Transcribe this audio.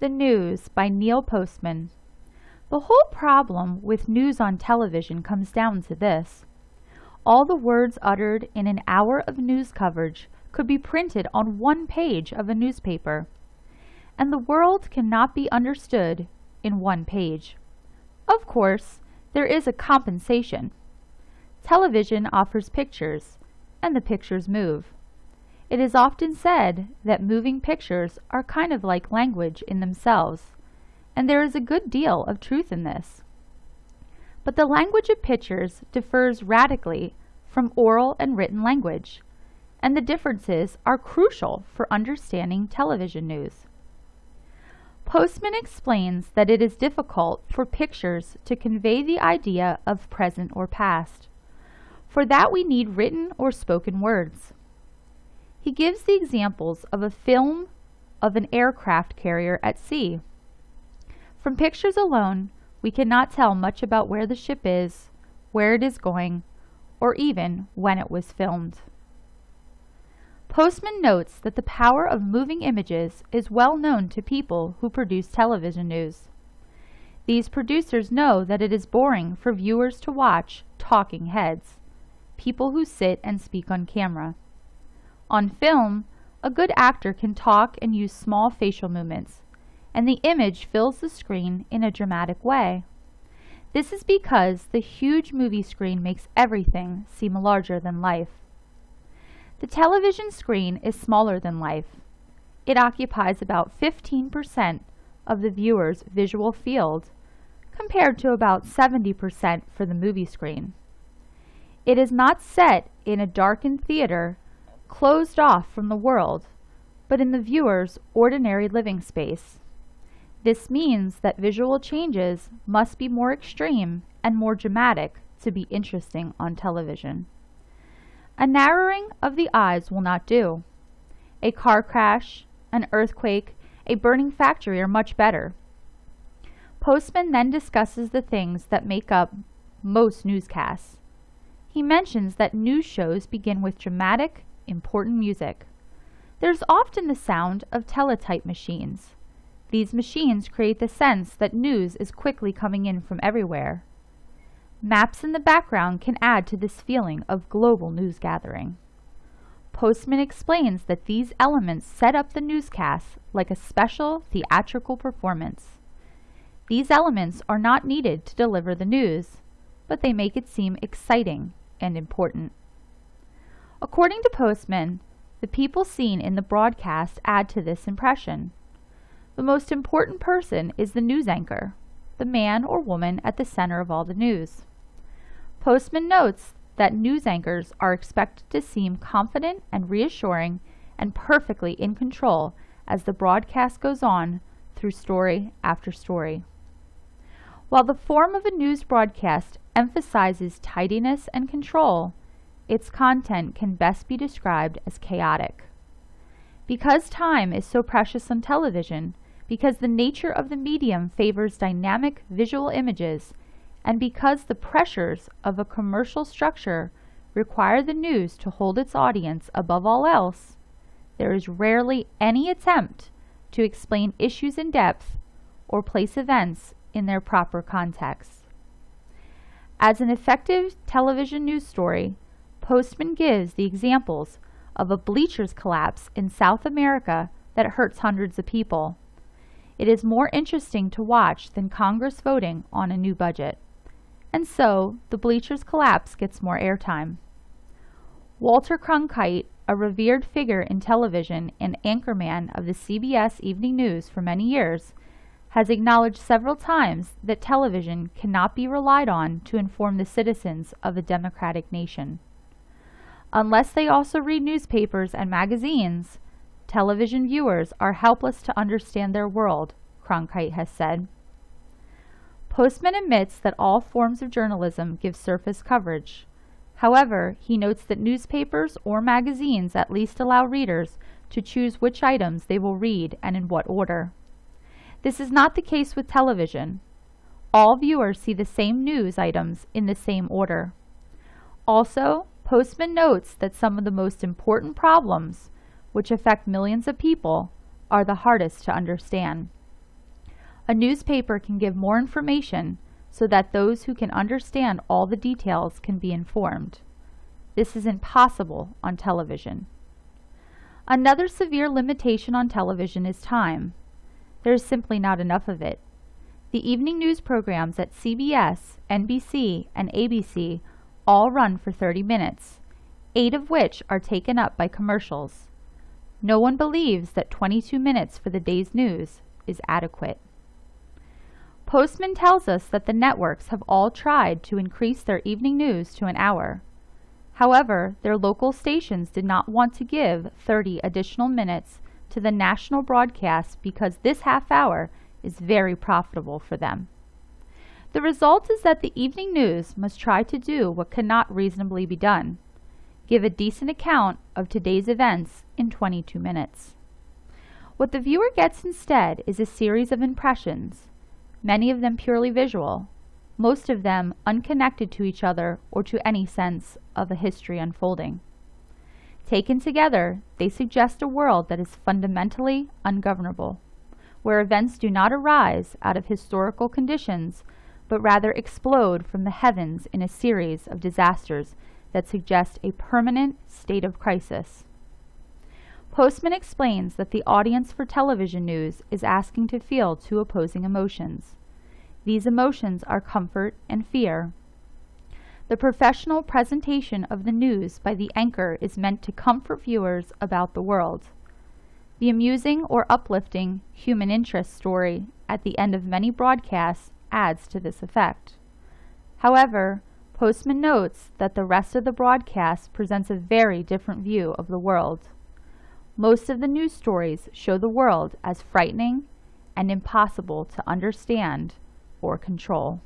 The News by Neil Postman. The whole problem with news on television comes down to this. All the words uttered in an hour of news coverage could be printed on one page of a newspaper, and the world cannot be understood in one page. Of course, there is a compensation. Television offers pictures, and the pictures move. It is often said that moving pictures are kind of like language in themselves, and there is a good deal of truth in this. But the language of pictures differs radically from oral and written language, and the differences are crucial for understanding television news. Postman explains that it is difficult for pictures to convey the idea of present or past. For that we need written or spoken words. He gives the examples of a film of an aircraft carrier at sea. From pictures alone, we cannot tell much about where the ship is, where it is going, or even when it was filmed. Postman notes that the power of moving images is well known to people who produce television news. These producers know that it is boring for viewers to watch talking heads, people who sit and speak on camera. On film, a good actor can talk and use small facial movements, and the image fills the screen in a dramatic way. This is because the huge movie screen makes everything seem larger than life. The television screen is smaller than life. It occupies about 15% of the viewer's visual field, compared to about 70% for the movie screen. It is not set in a darkened theater, closed off from the world, but in the viewer's ordinary living space. This means that visual changes must be more extreme and more dramatic to be interesting on television. A narrowing of the eyes will not do. A car crash, an earthquake, a burning factory are much better. Postman then discusses the things that make up most newscasts. He mentions that news shows begin with dramatic, important music. There's often the sound of teletype machines. These machines create the sense that news is quickly coming in from everywhere. Maps in the background can add to this feeling of global news gathering. Postman explains that these elements set up the newscast like a special theatrical performance. These elements are not needed to deliver the news, but they make it seem exciting and important. According to Postman, the people seen in the broadcast add to this impression. The most important person is the news anchor, the man or woman at the center of all the news. Postman notes that news anchors are expected to seem confident and reassuring and perfectly in control as the broadcast goes on through story after story. While the form of a news broadcast emphasizes tidiness and control, its content can best be described as chaotic. Because time is so precious on television, because the nature of the medium favors dynamic visual images, and because the pressures of a commercial structure require the news to hold its audience above all else, there is rarely any attempt to explain issues in depth or place events in their proper context. As an effective television news story, Postman gives the examples of a bleachers collapse in South America that hurts hundreds of people. It is more interesting to watch than Congress voting on a new budget. And so, the bleachers collapse gets more airtime. Walter Cronkite, a revered figure in television and anchorman of the CBS Evening News for many years, has acknowledged several times that television cannot be relied on to inform the citizens of a democratic nation. Unless they also read newspapers and magazines, television viewers are helpless to understand their world, Cronkite has said. Postman admits that all forms of journalism give surface coverage. However, he notes that newspapers or magazines at least allow readers to choose which items they will read and in what order. This is not the case with television. All viewers see the same news items in the same order. Also, Postman notes that some of the most important problems, which affect millions of people, are the hardest to understand. A newspaper can give more information so that those who can understand all the details can be informed. This is impossible on television. Another severe limitation on television is time. There is simply not enough of it. The evening news programs at CBS, NBC, and ABC all run for 30 minutes, 8 of which are taken up by commercials. No one believes that 22 minutes for the day's news is adequate. Postman tells us that the networks have all tried to increase their evening news to an hour. However, their local stations did not want to give 30 additional minutes to the national broadcast because this half hour is very profitable for them. The result is that the evening news must try to do what cannot reasonably be done: give a decent account of today's events in 22 minutes. What the viewer gets instead is a series of impressions, many of them purely visual, most of them unconnected to each other or to any sense of a history unfolding. Taken together, they suggest a world that is fundamentally ungovernable, where events do not arise out of historical conditions, but rather explode from the heavens in a series of disasters that suggest a permanent state of crisis. Postman explains that the audience for television news is asking to feel two opposing emotions. These emotions are comfort and fear. The professional presentation of the news by the anchor is meant to comfort viewers about the world. The amusing or uplifting human interest story at the end of many broadcasts adds to this effect. However, Postman notes that the rest of the broadcast presents a very different view of the world. Most of the news stories show the world as frightening and impossible to understand or control.